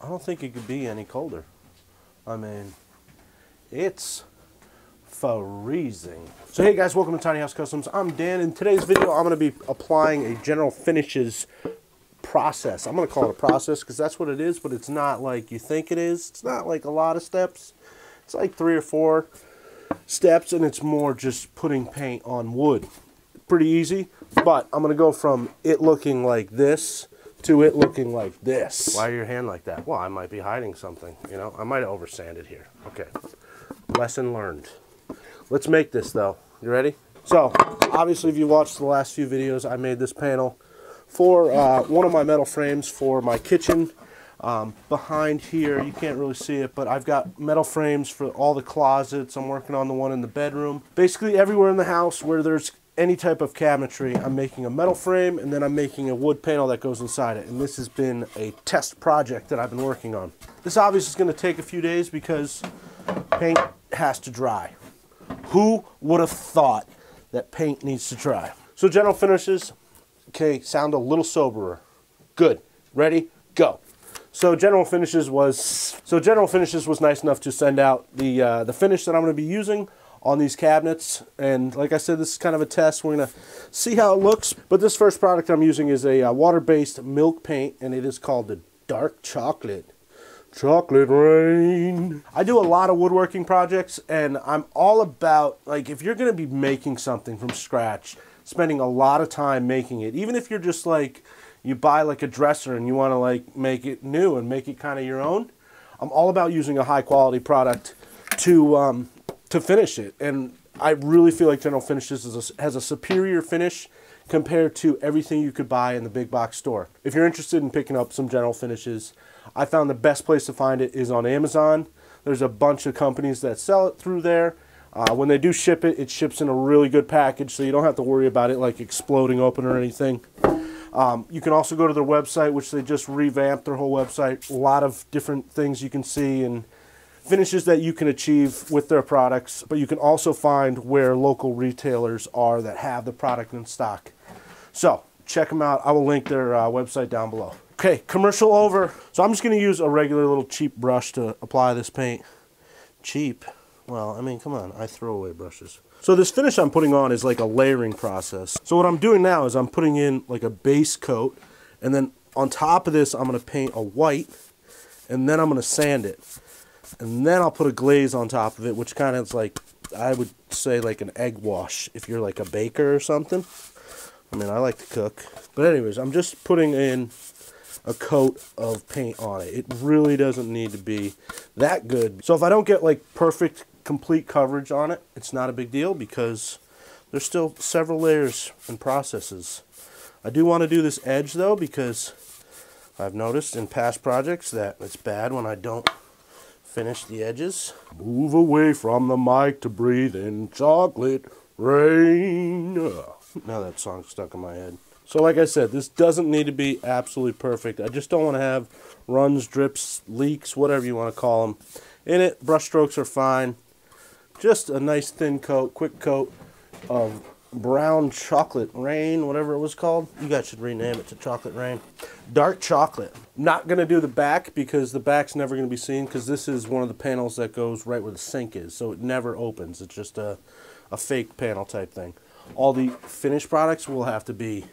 I don't think it could be any colder. I mean, it's freezing. So hey guys, welcome to Tiny House Customs. I'm Dan. In today's video, I'm going to be applying a general finishes process. I'm going to call it a process because that's what it is, but it's not like you think it is. It's not like a lot of steps. It's like 3 or 4 steps, and it's more just putting paint on wood. Pretty easy, but I'm going to go from it looking like this to it looking like this. Why are your hand like that? Well, I might be hiding something, you know. I might have oversanded here. Okay, lesson learned. Let's make this though. You ready? So, obviously if you watched the last few videos, I made this panel for one of my metal frames for my kitchen. Behind here, you can't really see it, but I've got metal frames for all the closets. I'm working on the one in the bedroom. Basically everywhere in the house where there's any type of cabinetry, I'm making a metal frame, and then I'm making a wood panel that goes inside it. And this has been a test project that I've been working on. This obviously is going to take a few days because paint has to dry. Who would have thought that paint needs to dry? So general finishes, okay, sound a little soberer. Good. Ready? Go. So general finishes was nice enough to send out the finish that I'm going to be using on these cabinets. And like I said, this is kind of a test. We're going to see how it looks. But this first product I'm using is a water-based milk paint, and it is called the Dark Chocolate. Chocolate Rain. I do a lot of woodworking projects, and I'm all about, like, if you're going to be making something from scratch, spending a lot of time making it, even if you're just like, you buy like a dresser and you want to like make it new and make it kind of your own, I'm all about using a high quality product to finish it. And I really feel like General Finishes has a superior finish compared to everything you could buy in the big box store. If you're interested in picking up some General Finishes, I found the best place to find it is on Amazon. There's a bunch of companies that sell it through there. When they do ship it, it ships in a really good package, so you don't have to worry about it like exploding open or anything. You can also go to their website, which they just revamped their whole website. A lot of different things you can see and finishes that you can achieve with their products. But you can also find where local retailers are that have the product in stock. So check them out. I will link their website down below. Okay, commercial over. So I'm just going to use a regular little cheap brush to apply this paint. Cheap? Well, I mean, come on. I throw away brushes. So this finish I'm putting on is like a layering process. So what I'm doing now is I'm putting in like a base coat, and then on top of this I'm going to paint a white, and then I'm going to sand it. And then I'll put a glaze on top of it, which kind of is like, I would say like an egg wash if you're like a baker or something. I mean, I like to cook. But anyways, I'm just putting in a coat of paint on it. It really doesn't need to be that good. So if I don't get like perfect complete coverage on it, it's not a big deal because there's still several layers and processes. I do want to do this edge though, because I've noticed in past projects that it's bad when I don't finish the edges. Move away from the mic to breathe in chocolate rain. Now that song's stuck in my head. So like I said, this doesn't need to be absolutely perfect. I just don't want to have runs, drips, leaks, whatever you want to call them in it. Brush strokes are fine. Just a nice thin coat, quick coat of brown chocolate rain, whatever it was called. You guys should rename it to chocolate rain. Dark chocolate. Not going to do the back because the back's never going to be seen, because this is one of the panels that goes right where the sink is. So it never opens. It's just a fake panel type thing. All the finished products will have to be,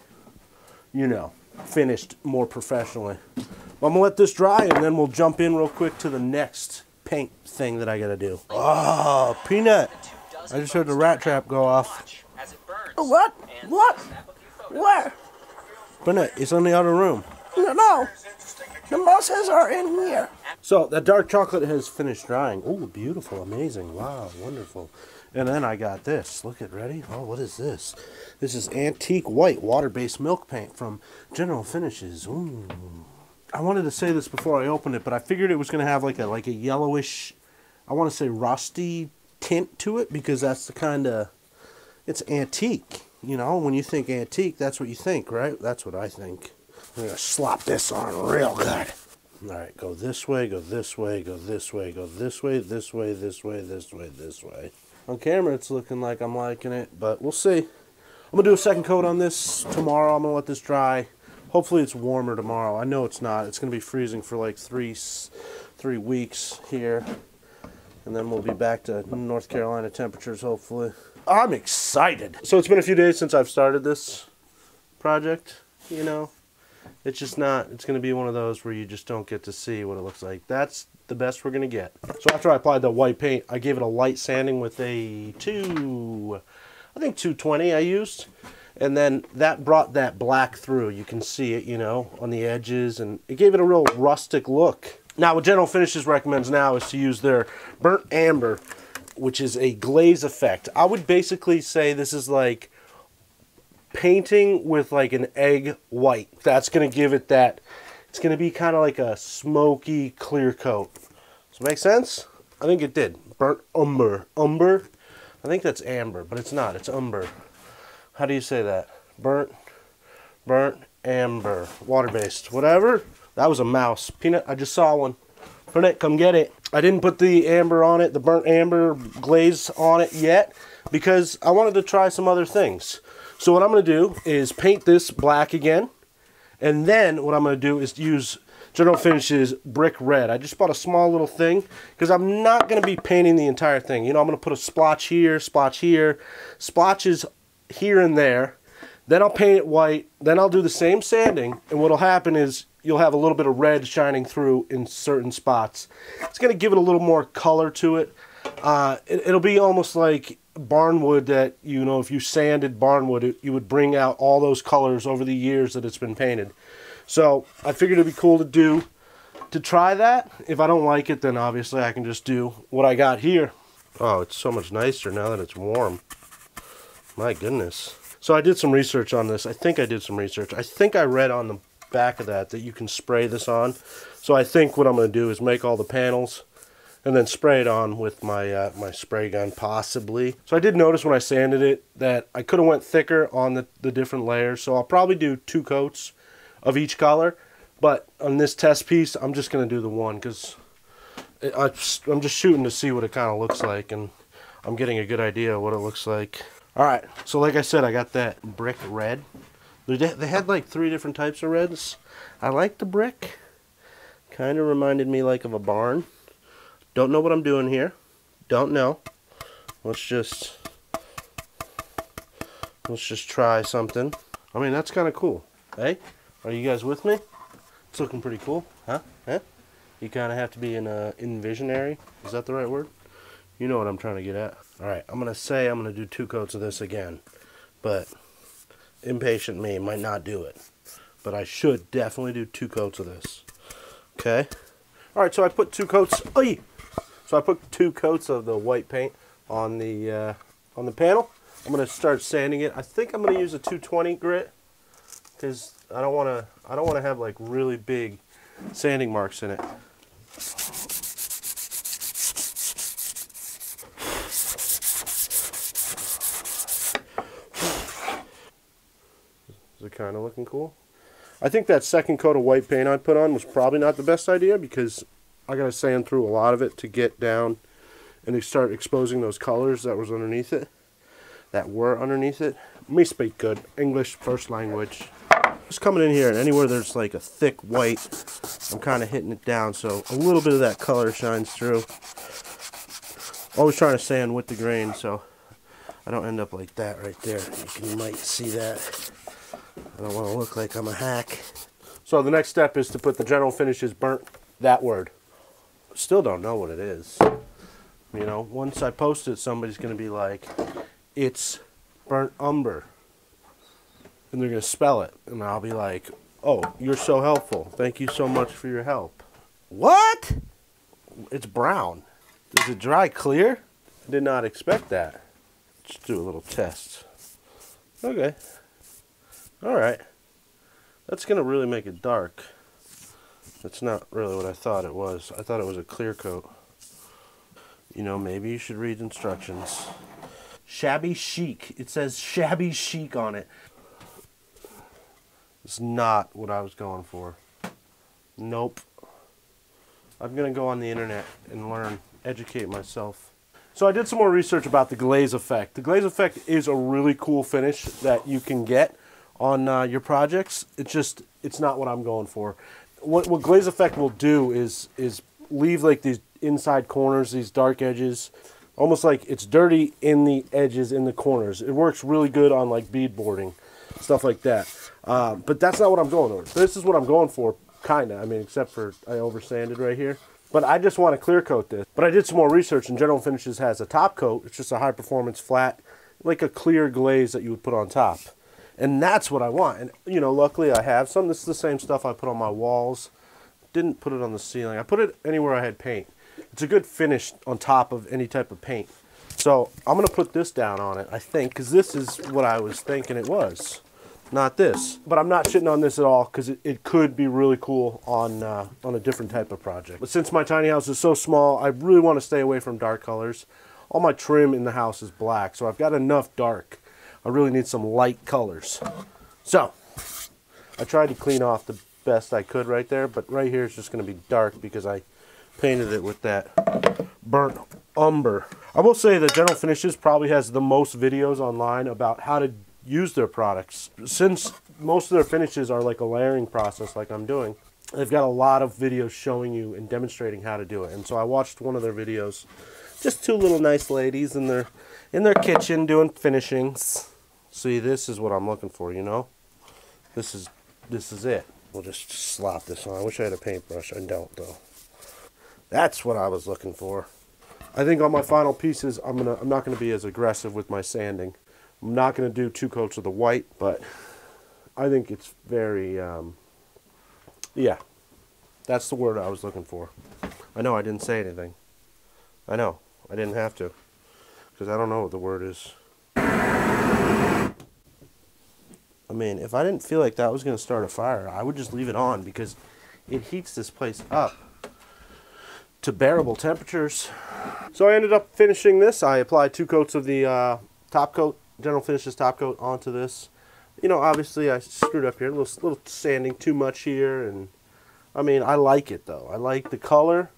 you know, finished more professionally. I'm going to let this dry, and then we'll jump in real quick to the next paint thing that I got to do. Oh, Peanut. I just heard the rat trap go off. What? What? Where? Peanut, it's in the other room. No. The mosses are in here. So, that dark chocolate has finished drying. Oh, beautiful, amazing, wow, wonderful. And then I got this. Look at, ready? Oh, what is this? This is antique white water-based milk paint from General Finishes. Ooh. I wanted to say this before I opened it, but I figured it was going to have like a yellowish, I want to say rusty tint to it, because that's the kind of, it's antique. You know, when you think antique, that's what you think, right? That's what I think. I'm going to slop this on real good. All right, go this way, go this way, go this way, go this way, this way, this way, this way, this way. On camera, it's looking like I'm liking it, but we'll see. I'm going to do a second coat on this tomorrow. I'm going to let this dry. Hopefully it's warmer tomorrow. I know it's not. It's going to be freezing for like three weeks here. And then we'll be back to North Carolina temperatures, hopefully. I'm excited. So it's been a few days since I've started this project, you know. It's just not, it's going to be one of those where you just don't get to see what it looks like. That's the best we're going to get. So after I applied the white paint, I gave it a light sanding with a 220 I used. And then that brought that black through. You can see it, you know, on the edges. And it gave it a real rustic look. Now, what General Finishes recommends now is to use their burnt amber, which is a glaze effect. I would basically say this is like painting with like an egg white. That's going to give it that, it's going to be kind of like a smoky clear coat. Does it make sense? I think it did. Burnt umber. Umber? I think that's amber, but it's not. It's umber. How do you say that? Burnt amber. Water-based. Whatever. That was a mouse. Peanut, I just saw one. Peanut, come get it. I didn't put the amber on it, the burnt amber glaze on it yet, because I wanted to try some other things. So what I'm going to do is paint this black again, and then what I'm going to do is use General Finishes Brick Red. I just bought a small little thing, because I'm not going to be painting the entire thing. You know, I'm going to put a splotch here, splotches here and there. Then I'll paint it white, then I'll do the same sanding, and what'll happen is you'll have a little bit of red shining through in certain spots. It's going to give it a little more color to it. It'll be almost like barnwood that, you know, if you sanded barnwood, you would bring out all those colors over the years that it's been painted. So I figured it'd be cool to try that. If I don't like it, then obviously I can just do what I got here. Oh, it's so much nicer now that it's warm. My goodness. So I did some research on this. I think I did some research. I think I read on the back of that you can spray this on. So I think what I'm going to do is make all the panels and then spray it on with my my spray gun, possibly. So I did notice when I sanded it that I could have went thicker on the different layers. So I'll probably do 2 coats of each color. But on this test piece, I'm just going to do the one, because I'm just shooting to see what it kind of looks like, and I'm getting a good idea of what it looks like. Alright, so like I said, I got that brick red. They had like 3 different types of reds. I like the brick. Kind of reminded me like of a barn. Don't know what I'm doing here. Don't know. Let's just try something. I mean, that's kind of cool. Hey, are you guys with me? It's looking pretty cool, huh? Huh? You kind of have to be in visionary. Is that the right word? You know what I'm trying to get at. Alright, I'm going to say I'm going to do 2 coats of this again. But impatient me might not do it. But I should definitely do 2 coats of this. Okay? Alright, so I put 2 coats. Oy! So I put 2 coats of the white paint on the panel. I'm going to start sanding it. I think I'm going to use a 220 grit, because I don't want to have like really big sanding marks in it. Is it kind of looking cool? I think that second coat of white paint I put on was probably not the best idea, because I got to sand through a lot of it to get down and to start exposing those colors that was underneath it. That were underneath it. Me speak good English first language. Just coming in here, and anywhere there's like a thick white, I'm kind of hitting it down so a little bit of that color shines through. Always trying to sand with the grain so I don't end up like that right there. You might see that. I don't want to look like I'm a hack. So the next step is to put the General Finishes burnt, that word. Still don't know what it is. You know, once I post it, somebody's going to be like, it's burnt umber. And they're going to spell it. And I'll be like, oh, you're so helpful. Thank you so much for your help. What? It's brown. Does it dry clear? I did not expect that. Let's do a little test. Okay. Alright. That's going to really make it dark. That's not really what I thought it was. I thought it was a clear coat. You know, maybe you should read instructions. Shabby Chic. It says Shabby Chic on it. It's not what I was going for. Nope. I'm going to go on the internet and learn, educate myself. So I did some more research about the glaze effect. The glaze effect is a really cool finish that you can get on your projects. It's not what I'm going for. What glaze effect will do is leave like these inside corners, these dark edges, almost like it's dirty in the edges, in the corners. It works really good on like beadboarding, stuff like that. But that's not what I'm going for. This is what I'm going for, kinda. I mean, except for I over-sanded right here. But I just want to clear coat this. But I did some more research, and General Finishes has a top coat. It's just a high-performance flat, like a clear glaze that you would put on top. And that's what I want. And, you know, luckily I have some. This is the same stuff I put on my walls. Didn't put it on the ceiling. I put it anywhere I had paint. It's a good finish on top of any type of paint. So I'm going to put this down on it, I think, because this is what I was thinking it was. Not this. But I'm not shitting on this at all, because it could be really cool on a different type of project. But since my tiny house is so small, I really want to stay away from dark colors. All my trim in the house is black, so I've got enough dark. I really need some light colors. So, I tried to clean off the best I could right there, but right here it's just going to be dark because I painted it with that burnt umber. I will say that General Finishes probably has the most videos online about how to use their products. Since most of their finishes are like a layering process like I'm doing, they've got a lot of videos showing you and demonstrating how to do it. And so I watched one of their videos, just two little nice ladies in their kitchen doing finishings. See, this is what I'm looking for, you know? This is it. We'll just slap this on. I wish I had a paintbrush. I don't, though. That's what I was looking for. I think on my final pieces, I'm not gonna be as aggressive with my sanding. I'm not gonna do 2 coats of the white, but I think it's very, yeah, that's the word I was looking for. I know I didn't say anything. I know I didn't have to, because I don't know what the word is. I mean, if I didn't feel like that was going to start a fire, I would just leave it on, because it heats this place up to bearable temperatures. So I ended up finishing this. I applied 2 coats of the top coat, General Finishes top coat, onto this. You know, obviously I screwed up here, a little sanding too much here, and I mean, I like it though. I like the color.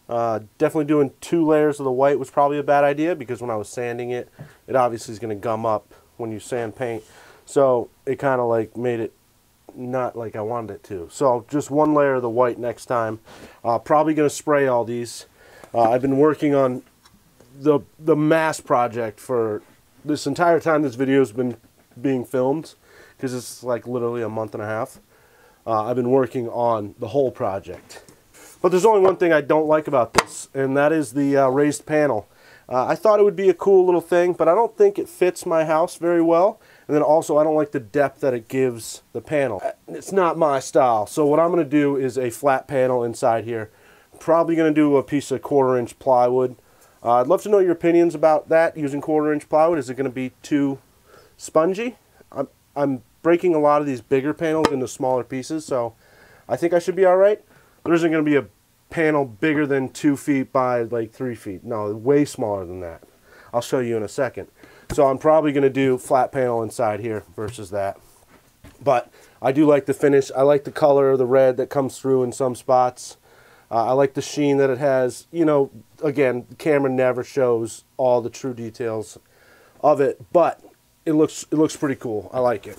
Definitely doing 2 layers of the white was probably a bad idea, because when I was sanding it, it obviously is going to gum up when you sand paint. So it kind of like made it not like I wanted it to. So just 1 layer of the white next time. Probably going to spray all these. I've been working on the mass project for this entire time this video has been being filmed, because it's like literally a month and a half. I've been working on the whole project. But there's only one thing I don't like about this, and that is the raised panel. I thought it would be a cool little thing, but I don't think it fits my house very well. And then also, I don't like the depth that it gives the panel. It's not my style. So what I'm going to do is a flat panel inside here. Probably going to do a piece of 1/4-inch plywood. I'd love to know your opinions about that, using 1/4-inch plywood. Is it going to be too spongy? I'm breaking a lot of these bigger panels into smaller pieces, so I think I should be all right. There isn't going to be a panel bigger than 2 feet by like 3 feet. No, way smaller than that. I'll show you in a second. So I'm probably going to do flat panel inside here versus that. But I do like the finish. I like the color of the red that comes through in some spots. I like the sheen that it has. You know, again, the camera never shows all the true details of it, but it looks pretty cool. I like it.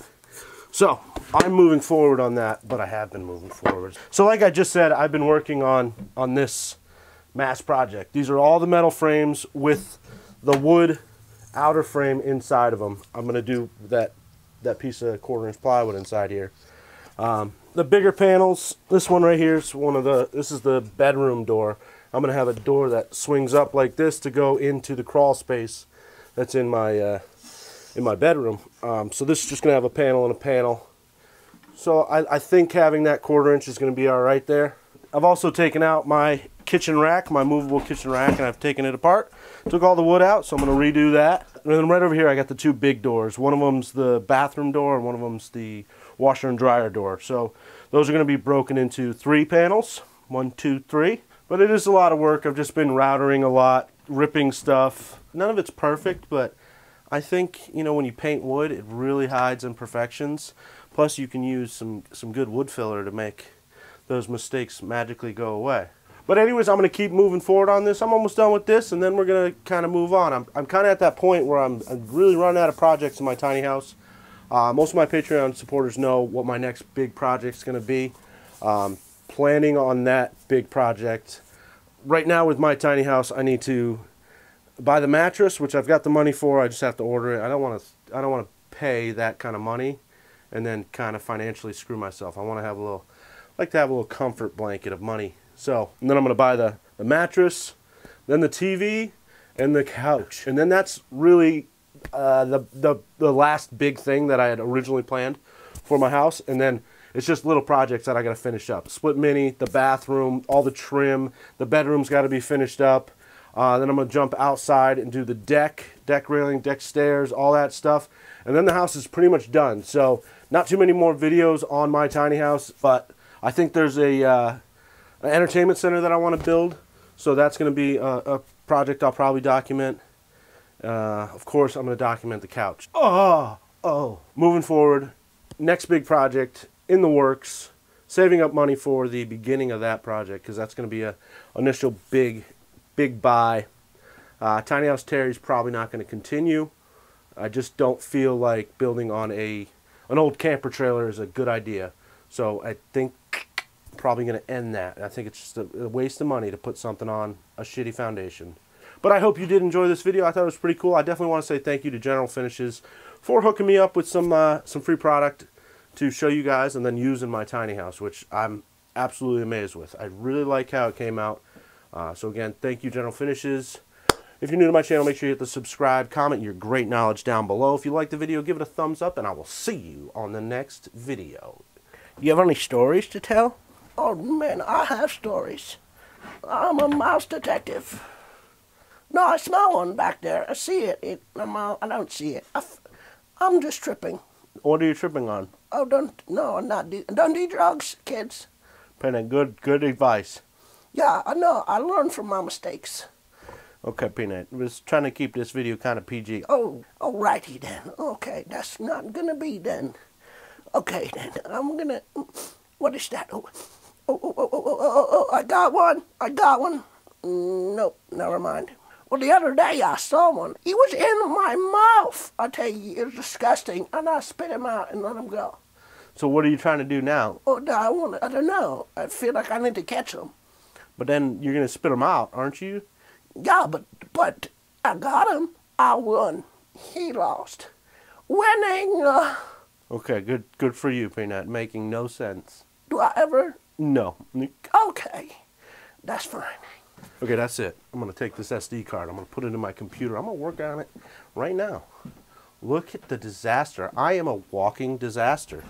So I'm moving forward on that, but I have been moving forward. So like I just said, I've been working on this mass project. These are all the metal frames with the wood outer frame inside of them. I'm going to do that piece of 1/4-inch plywood inside here. The bigger panels, this one right here is this is the bedroom door. I'm going to have a door that swings up like this to go into the crawl space that's in my bedroom. So this is just going to have a panel and a panel. So I think having that 1/4-inch is going to be all right there. I've also taken out my kitchen rack, my movable kitchen rack, and I've taken it apart. Took all the wood out, so I'm going to redo that. And then right over here I got the 2 big doors. One of them's the bathroom door and one of them's the washer and dryer door. So those are going to be broken into 3 panels. 1, 2, 3. But it is a lot of work. I've just been routering a lot, ripping stuff. None of it's perfect, but I think, you know, when you paint wood, it really hides imperfections. Plus you can use some good wood filler to make those mistakes magically go away. But anyways, I'm going to keep moving forward on this. I'm almost done with this, and then we're going to kind of move on. I'm kind of at that point where I'm really running out of projects in my tiny house. Most of my Patreon supporters know what my next big project's going to be. Planning on that big project. Right now with my tiny house, I need to buy the mattress, which I've got the money for. I just have to order it. I don't want to pay that kind of money and then kind of financially screw myself. I want to have like to have a little comfort blanket of money. So, and then I'm going to buy the mattress, then the TV, and the couch. And then that's really the last big thing that I had originally planned for my house. And then it's just little projects that I got to finish up. Split mini, the bathroom, all the trim, the bedroom's got to be finished up. Then I'm going to jump outside and do the deck railing, deck stairs, all that stuff. And then the house is pretty much done. So not too many more videos on my tiny house, but I think there's an entertainment center that I want to build. So that's going to be a project I'll probably document. Of course, I'm going to document the couch. Moving forward, next big project in the works. Saving up money for the beginning of that project because that's going to be a initial big buy. Tiny House Terry's probably not going to continue. I just don't feel like building on an old camper trailer is a good idea. So I think I'm probably going to end that. I think it's just a waste of money to put something on a shitty foundation. But I hope you did enjoy this video. I thought it was pretty cool. I definitely want to say thank you to General Finishes for hooking me up with some free product to show you guys and then use in my tiny house, which I'm absolutely amazed with. I really like how it came out. So again, thank you, General Finishes. If you're new to my channel, make sure you hit the subscribe, comment your great knowledge down below. If you like the video, give it a thumbs up, and I will see you on the next video. You have any stories to tell? Oh man, I have stories. I'm a mouse detective. No, I smell one back there. I see it. I don't see it. I'm just tripping. What are you tripping on? Oh, don't do drugs, kids. Peanut, good advice. Yeah, I know. I learned from my mistakes. Okay, Peanut. I was trying to keep this video kind of PG. Oh, alrighty then. Okay, that's not gonna be then. Okay then, I'm gonna. What is that? Oh, I got one. Nope, never mind. Well, the other day I saw one. He was in my mouth. I tell you, it was disgusting, and I spit him out and let him go. So what are you trying to do now? Oh, no, I don't know. I feel like I need to catch him. But then you're going to spit him out, aren't you? Yeah, but I got him. I won. He lost. Winning. Okay, good for you, Peanut. Making no sense. Do I ever? No. Okay, that's fine. Okay, that's it. I'm going to take this SD card. I'm going to put it in my computer. I'm going to work on it right now. Look at the disaster. I am a walking disaster.